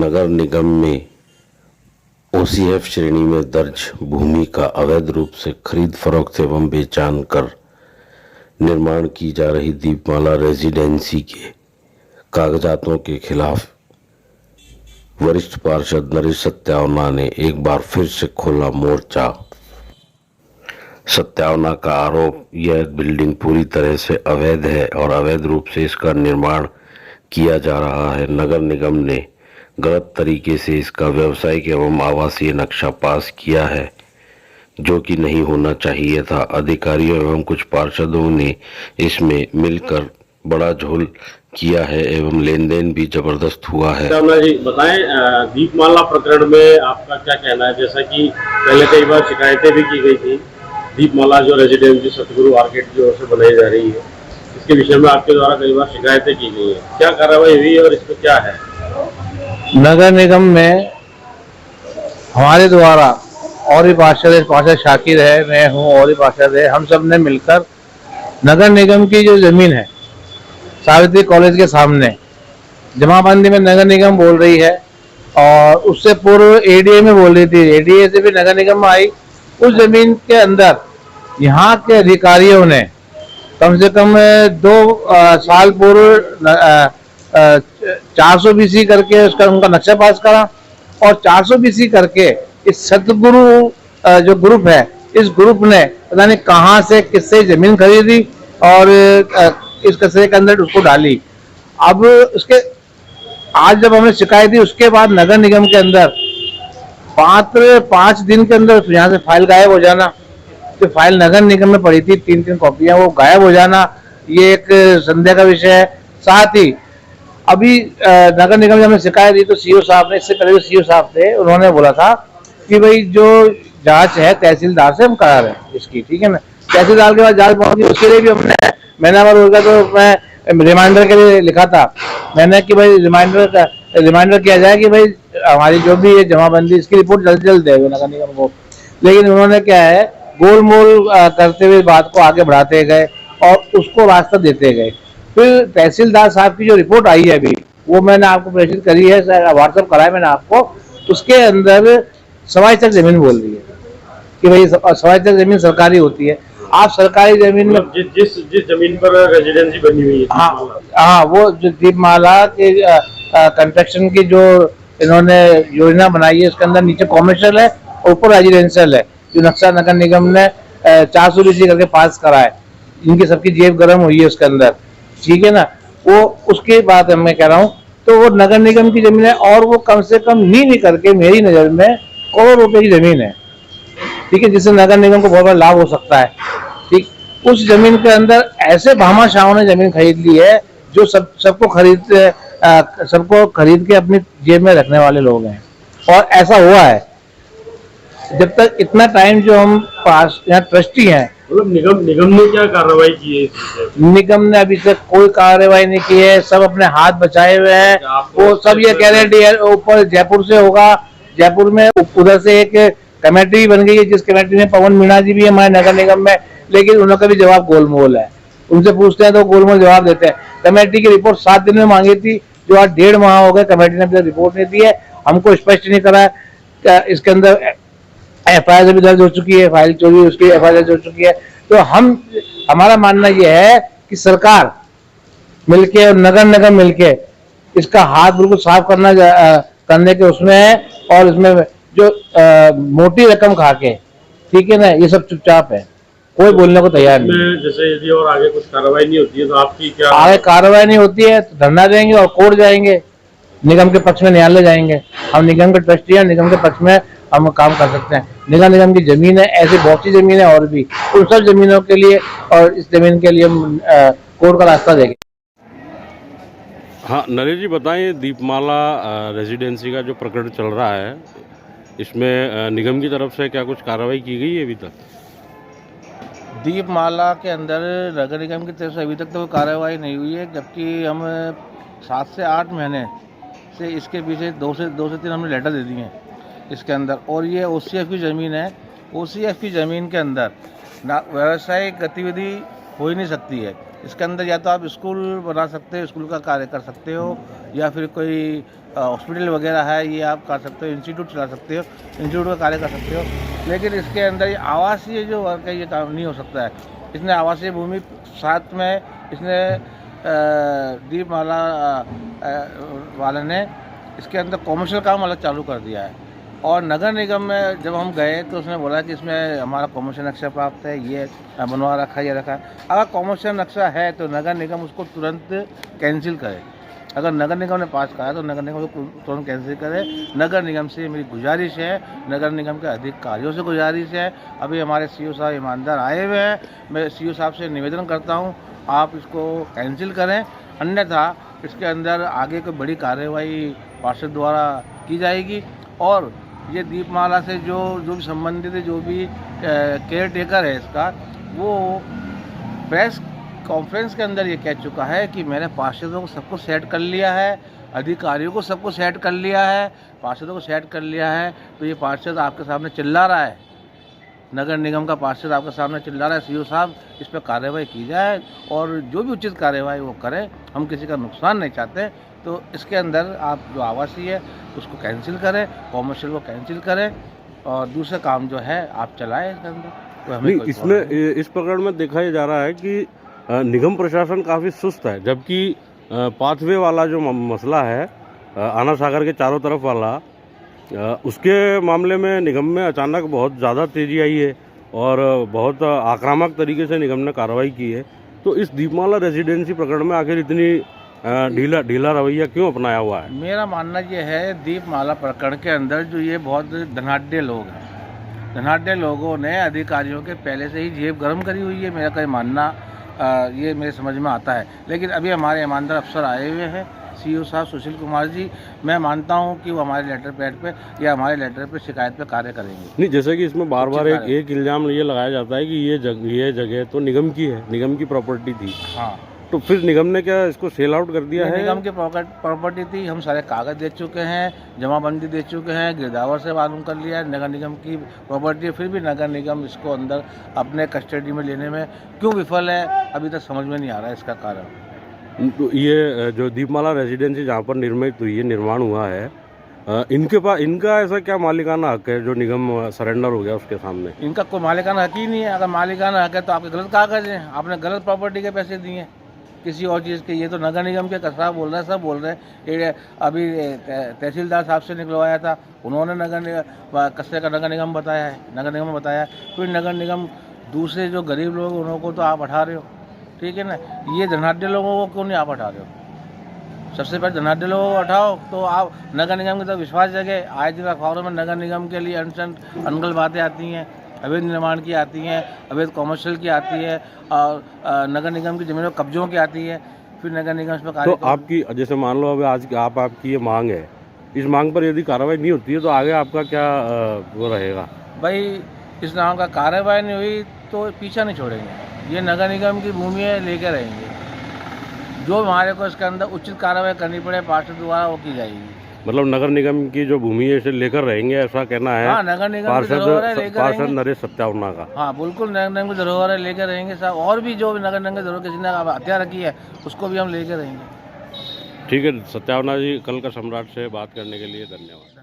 नगर निगम में ओसीएफ श्रेणी में दर्ज भूमि का अवैध रूप से खरीद फरोख्त एवं बेचान कर निर्माण की जा रही दीपमाला रेजिडेंसी के कागजातों के खिलाफ वरिष्ठ पार्षद नरेश सत्यावना ने एक बार फिर से खोला मोर्चा। सत्यावना का आरोप, यह बिल्डिंग पूरी तरह से अवैध है और अवैध रूप से इसका निर्माण किया जा रहा है। नगर निगम ने गलत तरीके से इसका व्यावसायिक एवं आवासीय नक्शा पास किया है, जो कि नहीं होना चाहिए था। अधिकारियों एवं कुछ पार्षदों ने इसमें मिलकर बड़ा झोल किया है एवं लेन देन भी जबरदस्त हुआ है। जी बताएं, दीपमाला प्रकरण में आपका क्या कहना है? जैसा कि पहले कई बार शिकायतें भी की गई थी, दीपमाला जो रेजिडेंसी सतगुरु आर्किड की ओर से बनाई जा रही है, इसके विषय में आपके द्वारा कई बार शिकायतें की गई है, क्या कार्रवाई हुई है और इसमें क्या है? नगर निगम में हमारे द्वारा और भी पार्षद शाकिर है, मैं हूँ और भी पार्षद है, हम सब ने मिलकर नगर निगम की जो जमीन है सावित्री कॉलेज के सामने जमाबंदी में नगर निगम बोल रही है और उससे पूर्व एडीए में बोल रही थी, एडीए से भी नगर निगम में आई। उस जमीन के अंदर यहाँ के अधिकारियों ने कम से कम 2 साल पूर्व 400 BC करके उसका उनका नक्शा पास करा और 400 BC करके इस सतगुरु जो ग्रुप है, इस ग्रुप ने पता नहीं कहाँ से किससे जमीन खरीदी और इस कचरे के अंदर उसको डाली। अब उसके आज जब हमने शिकायत दी, उसके बाद नगर निगम के अंदर 5 दिन के अंदर यहाँ से फाइल गायब हो जाना। जो फाइल नगर निगम में पड़ी थी 3 कॉपियां, वो गायब हो जाना, ये एक संदेह का विषय है। साथ ही अभी नगर निगम में हमने शिकायत दी तो सीओ साहब ने, इससे पहले जो सीओ साहब थे, उन्होंने बोला था कि भाई जो जांच है तहसीलदार से हम करा रहे हैं इसकी, ठीक है ना। तहसीलदार के पास जांच पहुंची, उसके लिए भी हमने महीना भर हो गया, तो मैं रिमाइंडर के लिए लिखा था मैंने कि भाई रिमाइंडर किया जाए कि भाई हमारी जो भी है जमाबंदी, इसकी रिपोर्ट जल्द से जल्द देंगे नगर निगम को। लेकिन उन्होंने क्या है, गोलमोल करते हुए बात को आगे बढ़ाते गए और उसको रास्ता देते गए। फिर तहसीलदार साहब की जो रिपोर्ट आई है अभी, वो मैंने आपको प्रेषित करी है, व्हाट्सएप कराया मैंने आपको। उसके अंदर सवाई तक जमीन बोल रही है कि भाई सवाई तक जमीन सरकारी होती है। आप सरकारी जमीन में जिस जमीन पर रेजिडेंसी बनी हुई है, हाँ, वो जो दीपमाला के कंस्ट्रक्शन की जो इन्होंने योजना बनाई है, उसके अंदर नीचे कॉमर्शियल है, ऊपर रेजिडेंशियल है। जो नक्शा नगर निगम ने 400 BC करके पास करा है, इनकी सबकी जेब गर्म हुई है उसके अंदर, ठीक है ना। वो उसके बाद मैं कह रहा हूँ, तो वो नगर निगम की जमीन है और वो कम से कम नहीं करके मेरी नजर में करोड़ रुपए की जमीन है, ठीक है, जिससे नगर निगम को बहुत बड़ा लाभ हो सकता है। ठीक, उस जमीन के अंदर ऐसे भामाशाहों ने जमीन खरीद ली है जो सबको खरीद के अपनी जेब में रखने वाले लोग हैं। और ऐसा हुआ है, जब तक इतना टाइम जो हम पास यहाँ ट्रस्टी हैं, मतलब निगम ने क्या कार्रवाई की है? निगम ने अभी तक कोई कार्रवाई नहीं की है, सब अपने हाथ बचाए हुए हैं। वो सब ये कह रहे हैं ऊपर जयपुर से होगा, जयपुर में उधर से एक कमेटी बन गई है, जिस कमेटी में पवन मीणा जी भी है हमारे नगर निगम में, लेकिन उनका भी जवाब गोलमोल है। उनसे पूछते हैं तो गोलमोल जवाब देते हैं। कमेटी की रिपोर्ट 7 दिन में मांगी थी, जो आज 1.5 माह हो गए, कमेटी ने अभी तक रिपोर्ट नहीं दी है, हमको स्पष्ट नहीं करा है। इसके अंदर FIR भी दर्ज हो चुकी है, फाइल चोरी उसकी FIR दर्ज हो चुकी है। तो हमारा मानना यह है कि सरकार मिलके और नगर निगम मिलके इसका हाथ बिल्कुल साफ करने के उसमें है, और इसमें जो मोटी रकम खा के, ठीक है ना, ये सब चुपचाप है, कोई बोलने को तैयार नहीं। जैसे यदि और आगे कुछ कार्रवाई नहीं होती है तो आपकी क्या? आगे कार्रवाई नहीं होती है तो धरना देंगे और कोर्ट जाएंगे, निगम के पक्ष में न्यायालय जाएंगे। हम निगम के ट्रस्टी हैं, निगम के पक्ष में हम काम कर सकते हैं। निगम की जमीन है, ऐसी बहुत सी जमीन है और भी, उन सब जमीनों के लिए और इस जमीन के लिए हम कोर्ट का रास्ता देंगे। हाँ नरेश जी बताएं, दीपमाला रेजिडेंसी का जो प्रकरण चल रहा है, इसमें निगम की तरफ से क्या कुछ कार्रवाई की गई है अभी तक? दीपमाला के अंदर नगर निगम की तरफ से अभी तक तो कार्रवाई नहीं हुई है, जबकि हम 7 से 8 महीने से इसके पीछे 2 से 3 हमने लेटर दे दिए हैं इसके अंदर। और ये OCF की ज़मीन है, OCF की ज़मीन के अंदर ना व्यावसायिक गतिविधि हो ही नहीं सकती है। इसके अंदर या तो आप स्कूल बना सकते हो, स्कूल का कार्य कर सकते हो, या फिर कोई हॉस्पिटल वगैरह है ये आप कर सकते हो, इंस्टीट्यूट चला सकते हो, इंस्टीट्यूट का कार्य कर सकते हो। लेकिन इसके अंदर ये आवासीय जो वर्क है ये काम नहीं हो सकता है। इसने आवासीय भूमि साथ में इसने दीपमाला वाले ने इसके अंदर कॉमर्शियल काम अलग चालू कर दिया है। और नगर निगम में जब हम गए तो उसने बोला कि इसमें हमारा कॉमर्शियल नक्शा प्राप्त है, ये बनवा रखा है, ये रखा है। अगर कॉमर्शियल नक्शा है तो नगर निगम उसको तुरंत कैंसिल करे। अगर नगर निगम ने पास करा तो नगर निगम उसको तुरंत कैंसिल करे। नगर निगम से मेरी गुजारिश है, नगर निगम के अधिकारियों से गुजारिश है। अभी हमारे सीओ साहब ईमानदार आए हुए हैं, मैं सीओ साहब से निवेदन करता हूँ आप इसको कैंसिल करें, अन्यथा इसके अंदर आगे कोई बड़ी कार्रवाई पार्षद द्वारा की जाएगी। और ये दीपमाला से जो भी संबंधित जो भी केयर टेकर है इसका, वो प्रेस कॉन्फ्रेंस के अंदर ये कह चुका है कि मैंने पार्षदों को सबको सेट कर लिया है, अधिकारियों को सबको सेट कर लिया है, पार्षदों को सेट कर लिया है। तो ये पार्षद आपके सामने चिल्ला रहा है, नगर निगम का पार्षद आपके सामने चिल्ला रहा है, सीओ साहब इस पर कार्रवाई की जाए और जो भी उचित कार्रवाई वो करें। हम किसी का नुकसान नहीं चाहते। तो इसके अंदर आप जो आवासीय है उसको कैंसिल करें, कॉमर्शियल को कैंसिल करें और दूसरे काम जो है आप चलाएं इसके अंदर। तो हमें नहीं, इसमें इस प्रकरण में देखा जा रहा है कि निगम प्रशासन काफ़ी सुस्त है, जबकि पाथवे वाला जो मसला है आना सागर के चारों तरफ वाला, उसके मामले में निगम में अचानक बहुत ज़्यादा तेज़ी आई है और बहुत आक्रामक तरीके से निगम ने कार्रवाई की है। तो इस दीपमाला रेजिडेंसी प्रकरण में आखिर इतनी ढीला रवैया क्यों अपनाया हुआ है? मेरा मानना ये है, दीपमाला प्रकरण के अंदर जो ये बहुत धनाढ़ लोग हैं, धनाढ़ लोगों ने अधिकारियों के पहले से ही जेब गर्म करी हुई है। मेरा कहीं मानना ये मेरे समझ में आता है। लेकिन अभी हमारे ईमानदार अफसर आए हुए हैं, सीओ साहब सुशील कुमार जी, मैं मानता हूं कि वो हमारे लेटर पैड पे या हमारे लेटर पे शिकायत पे कार्य करेंगे। नहीं, जैसे कि इसमें बार बार एक इल्ज़ाम ये लगाया जाता है कि ये जगह तो निगम की है, निगम की प्रॉपर्टी थी। हाँ, तो फिर निगम ने क्या इसको सेल आउट कर दिया है? निगम की प्रॉपर्टी थी, हम सारे कागज दे चुके हैं, जमाबंदी दे चुके हैं, गिरदावर से मालूम कर लिया है नगर निगम की प्रॉपर्टी। फिर भी नगर निगम इसको अंदर अपने कस्टडी में लेने में क्यों विफल है, अभी तक समझ में नहीं आ रहा है इसका कारण। तो ये जो दीपमाला रेजिडेंसी जहाँ पर निर्मित हुई है, निर्माण हुआ है, इनके पास इनका ऐसा क्या मालिकाना हक है जो निगम सरेंडर हो गया उसके सामने? इनका कोई मालिकाना हक ही नहीं है। अगर मालिकाना हक है तो आपके गलत कागज हैं, आपने गलत प्रॉपर्टी के पैसे दिए किसी और चीज़ के। ये तो नगर निगम के कसाब बोल रहे हैं, सब बोल रहे हैं। ये अभी तहसीलदार साहब से निकलवाया था, उन्होंने कस्बे का नगर निगम बताया है, नगर निगम बताया। फिर नगर निगम दूसरे जो गरीब लोग उनको तो आप हटा रहे हो, ठीक है ना। ये धनाढ़ लोगों को क्यों नहीं आप हटा रहे हो? सबसे पहले धनाढ़ लोगों को हटाओ तो आप नगर निगम की तो विश्वास जगे। आए दिन अखबारों में नगर निगम के लिए अनगल बातें आती हैं, अवैध निर्माण की आती हैं, अवैध कॉमर्शियल की आती है और नगर निगम की जमीनों कब्जों की आती है। फिर नगर निगम इस पर कार्य। तो आपकी जैसे मान लो अभी आज आपकी ये मांग है, इस मांग पर यदि कार्रवाई नहीं होती है तो आगे आपका क्या वो रहेगा? भाई इस नाम का कार्रवाई नहीं हुई तो पीछा नहीं छोड़ेंगे, ये नगर निगम की भूमि लेकर रहेंगे। जो हमारे को इसके अंदर उचित कार्रवाई करनी पड़े पार्षद द्वारा वो की जाएगी। मतलब नगर निगम की जो भूमि है इसे लेकर रहेंगे, ऐसा कहना है? हाँ, नगर निगम की धरोहर है लेकर पार्षद रहेंगे। नरेश सत्यावना का। हाँ बिल्कुल, नगर निगम की धरोहर है लेकर रहेंगे साहब। और भी जो नगर निगम की धरोहर किसी ने हत्या रखी है उसको भी हम लेकर रहेंगे। ठीक है सत्यावना जी, कल का सम्राट से बात करने के लिए धन्यवाद।